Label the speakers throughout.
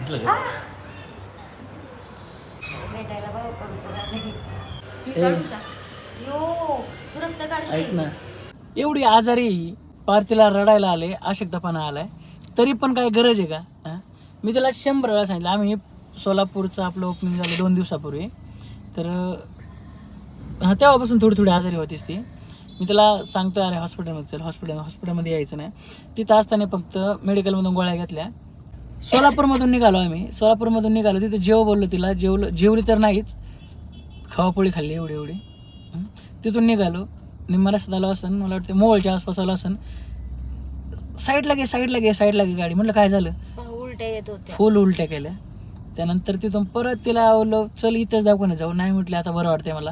Speaker 1: दिसलं का?
Speaker 2: भेटायला बघ मी
Speaker 3: ए.
Speaker 2: काढू का? यो तू रक्त
Speaker 3: ऐक
Speaker 2: काढशील
Speaker 3: ना, एवढी आजारी पार तिला रडायला आले, अशक्तपणा आलाय, तरी पण काय गरज आहे का? हां, मी त्याला 100 वेळा सांगितलं. आम्ही सोलापूरचं आपलं ओपनिंग झालं 2 दिवसापूर्वी, तर हां तेव्हापासून थोडी थोडी आजारी होतीच ती. मी त्याला सांगतो अरे हॉस्पिटलमध्ये चल, हॉस्पिटलमध्ये यायचं नाही. तिथं असताना फक्त मेडिकलमधून गोळ्या घेतल्या. सोलापूरमधून निघालो तिथे बोललो तिला, जेवली तर नाहीच, खवापोळी खाल्ली एवढी. तिथून निघालो, निम्मा रस्त्यात आलो असन, मला वाटतं मोहोळच्या आसपास आलो असन. साईडला घे गाडी. म्हटलं काय झालं?
Speaker 2: उलट्या येत होत्या.
Speaker 3: फुल उलट्या केल्या. त्यानंतर तिथून परत तिला आवलं, चल इथंच दवाखान्यात जाऊ. नाही म्हटलं आता बरं वाटतंय मला.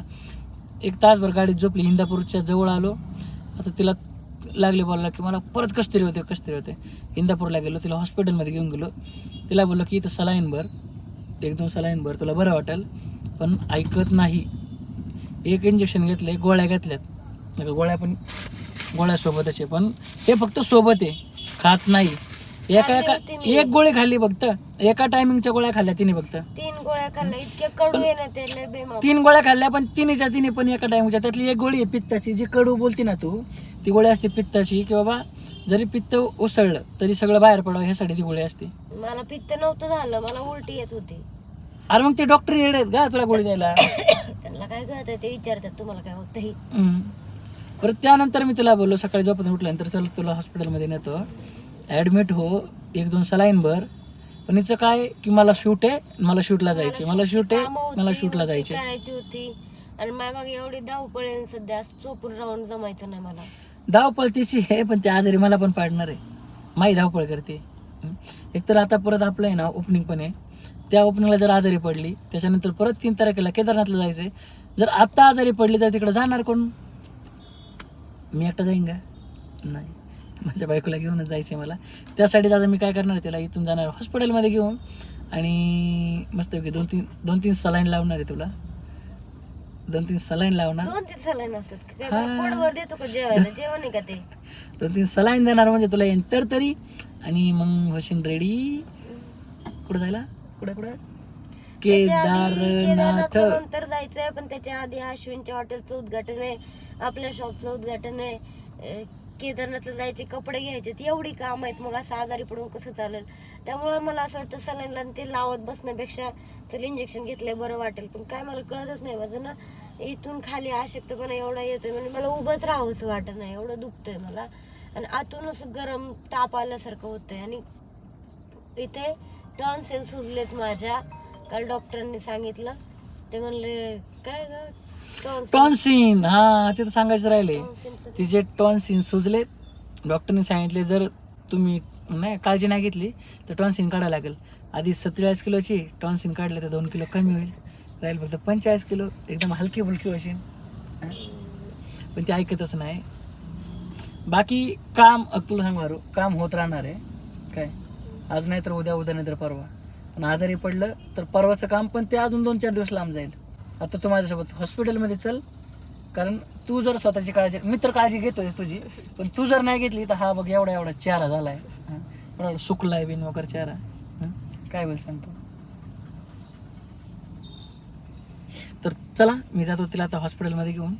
Speaker 3: 1 तासभर गाडीत झोपली. इंदापूरच्या जवळ आलो. आता तिला लागले बोलायला की मला परत कस तरी होते. इंदापूरला गेलो, तिला हॉस्पिटलमध्ये घेऊन गेलो. तिला बोललो की इथं सलाईन भर, 1-2 सलाईन भर, तुला बरं वाटेल. पण ऐकत नाही. 1 इंजेक्शन घेतले, गोळ्या घेतल्यात. गोळ्या पण गोळ्यासोबतच आहे, पण हे फक्त सोबत आहे, खात नाही. एक गोळी खाल्ली फक्त, एका टायमिंगच्या गोळ्या खाल्ल्या तिने फक्त.
Speaker 2: 3 गोळ्या खाल्ल्या, इतके कडू आहे ना ते, लय बेमार.
Speaker 3: 3 गोळ्या खाल्ल्या, पण तिने पण एका टायमिंगच्या. त्यातली एक गोळी आहे पित्ताची, जी कडू बोलती ना तू, ती गोळी असते पित्ताची, की बाबा जरी पित्त उसळलं तरी सगळं बाहेर पडावं ह्यासाठी ती गोळी असते.
Speaker 2: मला पित्त नव्हतं झालं, मला उलटी येत होती.
Speaker 3: अरे मग ते डॉक्टर येडे आहेत का तुला गोळी द्यायला?
Speaker 2: त्यांना काय कळत ते विचारतात तुम्हाला काय होतंय.
Speaker 3: परत त्यानंतर मी तिला बोललो सकाळी झोपेतून उठल्यानंतर, चल तुला हॉस्पिटलमध्ये नेतो, ॲडमिट हो, 1-2 सलाईन भर. पण हिचं काय की मला शूटला जायचे, शूटला जायचे
Speaker 2: करायची होती. आणि मागे एवढी धावपळ आहे सध्या, चोपून राहून जमायचं नाही मला.
Speaker 3: धावपळ तिची आहे, पण त्या आजारी मला पण पाडणार आहे. माही धावपळ करते. एकतर आता परत आपलं आहे ना ओपनिंग पण आहे. त्या ओपनिंगला जर आजारी पडली, त्याच्यानंतर परत 3 तारखेला केदारनाथला जायचं आहे. जर आत्ता आजारी पडली तर तिकडे जाणार कोण? मी एकटा जाईन का? नाही, माझ्या बायकोला घेऊनच जायचं आहे मला. त्यासाठी आता मी काय करणार आहे, त्याला इथून जाणार हॉस्पिटलमध्ये घेऊन, आणि मस्तपैकी 2-3 सलाईन लावणार आहे तुला. 2-3 सलाईन लावणार.
Speaker 2: 2-3 सलाईन असतात काय? पोटभर देतो का जेवायला? जेवण आहे का ते?
Speaker 3: 2-3 सलाईन देणार म्हणजे तुला येंतर तरी, आणि मग होशील रेडी. कुठं जायला? कुठं? केदारनाथ.
Speaker 2: नंतर जायचंय, पण त्याच्या आधी अश्विनच्या हॉटेलचं उद्घाटन आहे, आपल्या शॉपचं उद्घाटन आहे, केदारनाथला जायचे, कपडे घ्यायचे, एवढी काम आहेत. मग असं आजारी पडून कसं चालेल? त्यामुळे मला असं वाटतं सलाईनला ते लावत बसण्यापेक्षा तर इंजेक्शन घेतलंय बरं वाटेल. पण काय मला कळतच नाही, माझं ना इथून खाली अशक्तपणा एवढा येतोय, म्हणजे मला उभंच राहावंसं वाटत नाही, एवढं दुखतंय मला. आणि आतून असं गरम ताप आल्यासारखं होतंय. आणि इथे टॉन्सिल सुजलेत माझ्या. काल डॉक्टरांनी सांगितलं, ते म्हणले काय ग
Speaker 3: टॉन्सिन. हा ते तर सांगायचं राहिले, तिचे टॉन्सिन सुजलेत. डॉक्टरने सांगितले जर तुम्ही काळजी नाही घेतली तर टॉन्सिन काढायला लागेल. आधी 47 किलोची टॉन्सिन काढले तर 2 किलो कमी होईल, राहील फक्त 45 किलो. एकदम हलकी फुलकी होशील. पण ते ऐकतच नाही. बाकी काम तुला सांगू, काम होत राहणार आहे. काय आज नाही तर उद्या नाही तर परवा. पण आजारी पडलं तर परवाचं काम पण ते अजून 2-4 दिवस लांब जाईल. आता तू माझ्यासोबत हॉस्पिटलमध्ये चल, कारण तू जर स्वतःची काळजी, मी तर काळजी घेतोय तुझी, पण तू जर नाही घेतली तर हा बघ एवढा चेहरा झालाय, बरोबर सुकलाय बिनवकर चेहरा. काय बोल सांगतो. तर चला मी जातो तिला आता हॉस्पिटलमध्ये घेऊन.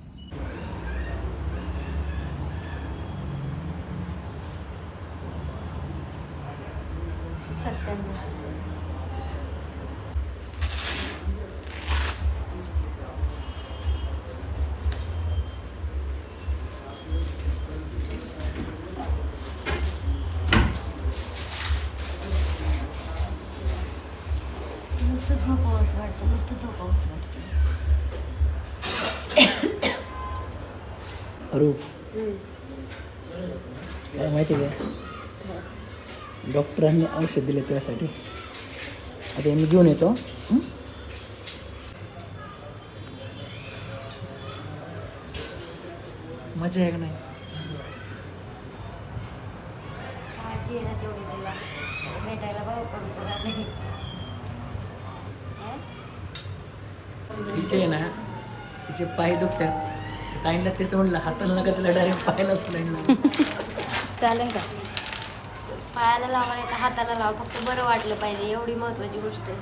Speaker 2: नुसतं झोपावंसं वाटतं.
Speaker 3: अरे काय माहिती का, डॉक्टरांनी औषध दिले त्यासाठी. आता मी घेऊन येतो. मजा आहे का नाही?
Speaker 2: काळजी आहे ना तेवढी तुला, भेटायला बघ.
Speaker 3: हिचे आहे ना, हिचे पाय दुखतात. ताईंना तेच म्हणलं, हाताला नका तिला डायरेक्ट पायालाच नाही.
Speaker 2: चालेल का? पायाला लावा नाही तर हाताला लावा, फक्त बरं वाटलं पाहिजे, एवढी महत्वाची गोष्ट आहे.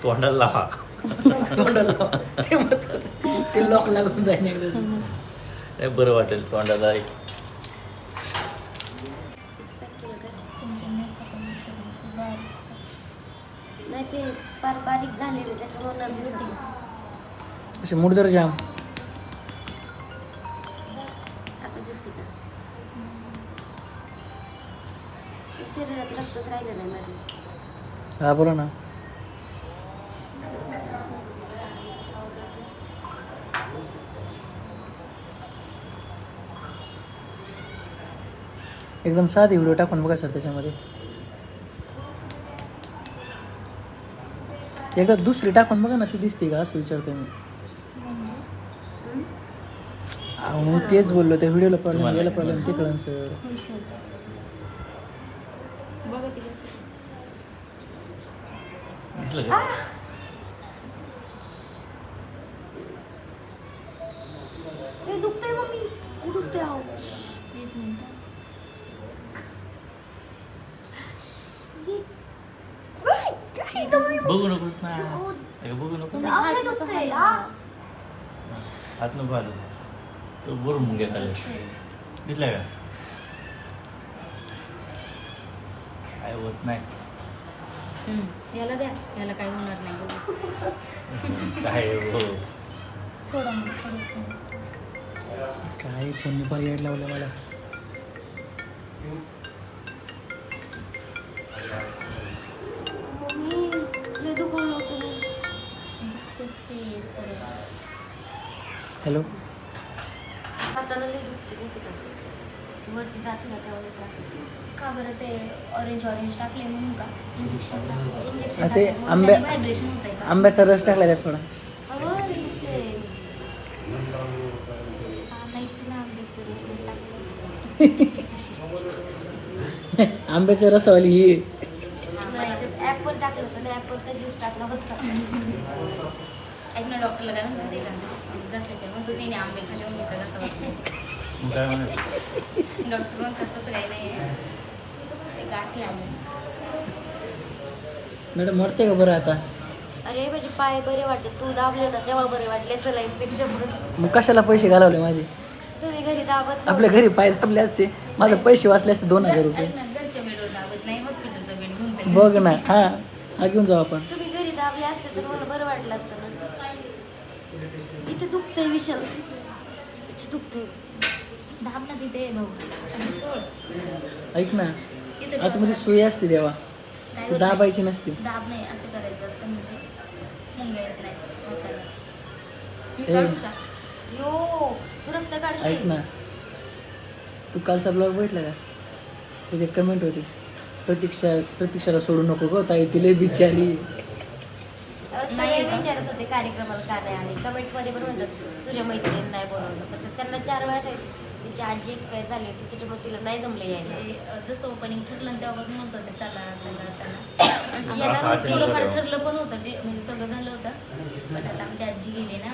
Speaker 1: तोंडाला लावा.
Speaker 3: तोंडाला लावा. ते महत्वाचं. ते लॉक लागून जाईल एकदा.
Speaker 1: नाही बरं वाटेल तोंडाला.
Speaker 2: नाही ते फार बारीक झालेले त्याच्यामुळे नाही दिसत.
Speaker 3: असे मुडदर जाम.
Speaker 2: आता दिसते का? शरीरात रक्तच राहिलं नाही माझ्या.
Speaker 3: हा बोला ना. एकदम साधी व्हिडिओ टाकून बघा सर त्याच्यामध्ये. एकदा दुसरी टाकून बघा ना, ती दिसते का असं विचारतोय मी. अहो तेच बोललो, त्या व्हिडिओला प्रॉब्लेम, याला प्रॉब्लेम, ते कळन सर.
Speaker 1: दिसलं का?
Speaker 2: दुखतंय मम्मी, दुखतंय. आहो
Speaker 1: बघू नकोस ना. बघू नको. हात नको आलो तो बरं मुंग्या खाली. दिसला का? काय होत नाही.
Speaker 4: याला द्या, याला काही होणार नाही.
Speaker 1: काय हो.
Speaker 4: सोडा मग थोडंसं.
Speaker 3: काय फोन पर्याय लावला मला.
Speaker 2: मम्मी लय दुखवलं होतं मी.
Speaker 3: हॅलो.
Speaker 2: हाताला लय दुखते माहिती का? वरती जाते ना तेव्हा लय त्रास होतो.
Speaker 4: का बरं ते ऑरेंज टाकले म्हणून का? इंजेक्शन
Speaker 3: ते आंब्या
Speaker 4: व्हायब्रेशन होत आहे का?
Speaker 3: आंब्याचा रस टाकला त्यात थोडा.
Speaker 4: नाहीच ना, आंब्याचं रस टाकलं.
Speaker 3: आंब्याच्या रसावाली ही.
Speaker 2: ऍपल टाकलं होतं ना, ऍपलचा ज्यूस टाकला होता.
Speaker 4: ऐक ना, डॉक्टरला काय म्हणतात ते का घशाच्या म्हणतो तिने आंबे खाल्ले मम्मीचा घसा बसला.
Speaker 1: काय म्हणत?
Speaker 4: डॉक्टर म्हणतात तसं काही नाही आहे, ते गाठी आले.
Speaker 3: मॅडम मरते का बरं आता?
Speaker 2: अरे माझे पाय बरे वाटते, तू दाबले ना तेव्हा बरे वाटले. चला इन्फेक्शन
Speaker 3: मग कशाला पैसे घालवले माझे?
Speaker 2: तुम्ही घरी दाबत
Speaker 3: आपल्या घरी पाय दाबले असते, माझे पैसे वाचले असते 2000 रुपये.
Speaker 4: ऐक ना, घरच्या बेडवर दाबत नाही, हॉस्पिटलचं बेड घेऊन जाईल.
Speaker 3: बघ ना. हा घेऊन जाऊ आपण.
Speaker 2: तुम्ही घरी दाबले असते तर मला बरं वाटलं असतं ना. इथे दुखतंय विशाल, इथे दुखतंय.
Speaker 4: दाब ना तिथे भाऊ, असं चोळ.
Speaker 3: ऐक ना,
Speaker 4: तिथे
Speaker 3: आतमध्ये सुई असते देवा,
Speaker 4: काय
Speaker 3: ती
Speaker 4: होत
Speaker 3: दाबायची नसते.
Speaker 4: नाही. दाब नाही, असं करायचं असतं म्हणजे मुंग्या येत नाही हाताला. मी
Speaker 3: ए.
Speaker 4: काढू का?
Speaker 2: यो तू रक्त
Speaker 3: ऐक
Speaker 2: काढशील.
Speaker 3: ना, तू कालचा ब्लॉग बघितला का? तिथे कमेंट होती, प्रतीक्षाला सोडू नको गं ताई, तिला बिचारी.
Speaker 2: सगळे विचारत होते कार्यक्रमाला का नाही आली. कमेंट्स मध्ये पण म्हणतात तुझ्या मैत्रिणी नाही बोलवलं, पण त्यांना 4 वेळा तिची आजी एक्सपायर झाली होती, त्याच्यामुळे तिला नाही जमलं यायला.
Speaker 4: ते जसं ओपनिंग ठरलं ना तेव्हापासून म्हणत होते चला चला चला.
Speaker 2: येणार
Speaker 1: असं
Speaker 2: होती.
Speaker 1: अचानक
Speaker 4: थोडंफार
Speaker 1: बरं.
Speaker 4: ठरलं पण होतं ते, म्हणजे सगळं झालं होतं, पण आता आमची आजी गेली ना,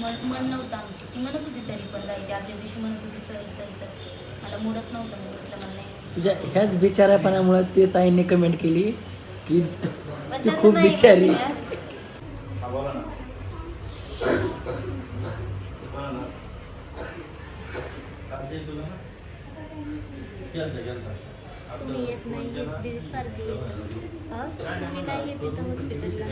Speaker 4: मग मन नव्हतं आमचं. ती म्हणत होती तरी पण जायची, आदल्या दिवशी म्हणत होती चल चल चल. मला मूडच नव्हतं, मग म्हटलं मला नाही.
Speaker 3: तुझ्या ह्याच बिचाऱ्यापणामुळे ते ताईंनी कमेंट केली की
Speaker 2: पण
Speaker 3: ती
Speaker 2: तसं
Speaker 3: खूप
Speaker 2: नाही
Speaker 3: बिचारी.
Speaker 2: बोलणार.
Speaker 4: तुम्ही येत नाही, दीदी सारखी येत.
Speaker 2: हा?
Speaker 4: तुम्ही नाही येत इथं हॉस्पिटलला.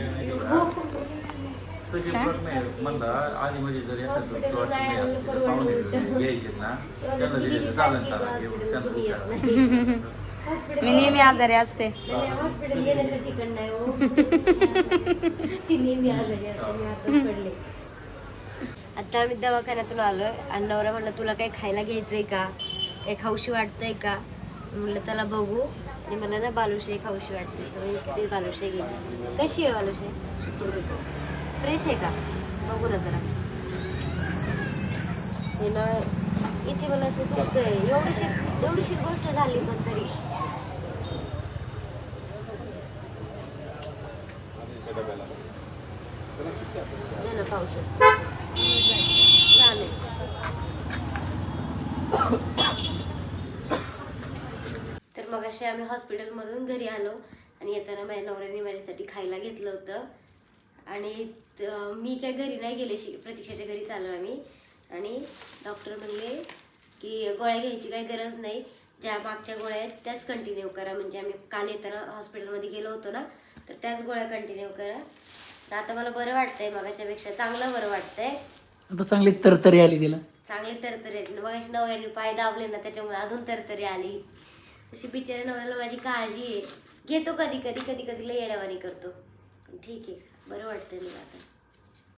Speaker 1: आधी मध्ये जर
Speaker 2: हॉस्पिटलला जायला परवडलं होतं.
Speaker 1: घ्यायचे ना त्यांना
Speaker 2: दीदी
Speaker 1: दिले चालेल
Speaker 2: सांगितलं
Speaker 1: चालेल
Speaker 2: हॉस्पिटलला तुम्ही येत नाही.
Speaker 4: मी नेहमी आजारी असते.
Speaker 2: नाही, हॉस्पिटल गेल्याचं ठिकाण नाही हो. ती नेहमी आजारी असते, मी आताच पडले. आता आम्ही दवाखान्यातून आलोय आणि नवरा म्हणलं तुला काही खायला घ्यायचंय का, काही खाऊशी वाटतंय का? म्हणलं चला बघू. आणि मला ना बालुशाही खाऊशी वाटते, तर मी किती बालुशाही घ्यायची. कशी आहे बालुशाही? फ्रेश आहे का? बघू ना जरा. हे ना इथे मला असं दुखतंय, एवढीशी गोष्ट झाली पण तरी. दे ना पावशेर. छान आहे. मगाशी आम्ही हॉस्पिटलमधून घरी आलो आणि येताना माझ्या नवऱ्याने माझ्यासाठी खायला घेतलं होतं. आणि मी काय घरी नाही गेले, प्रतीक्षाच्या घरीच आलो आम्ही. आणि डॉक्टर म्हणले की गोळ्या घ्यायची काही गरज नाही, ज्या मागच्या गोळ्या आहेत त्याच कंटिन्यू करा. म्हणजे आम्ही काल येताना हॉस्पिटलमध्ये गेलो होतो ना, तर त्याच गोळ्या कंटिन्यू करा. तर आता मला बरं वाटतंय, मगाच्यापेक्षा चांगलं बरं वाटतंय.
Speaker 3: आता चांगली तरतरी आली तिला.
Speaker 2: चांगली तरतरी येते. मगाशी नवऱ्याने पाय दाबले ना, त्याच्यामुळे अजून तरतरी आली. तशी बिचाऱ्या नवऱ्याला माझी काळजी आहे. घेतो कधी कधी लय येड्यावानी करतो. ठीक आहे, बरं वाटतंय मला आता.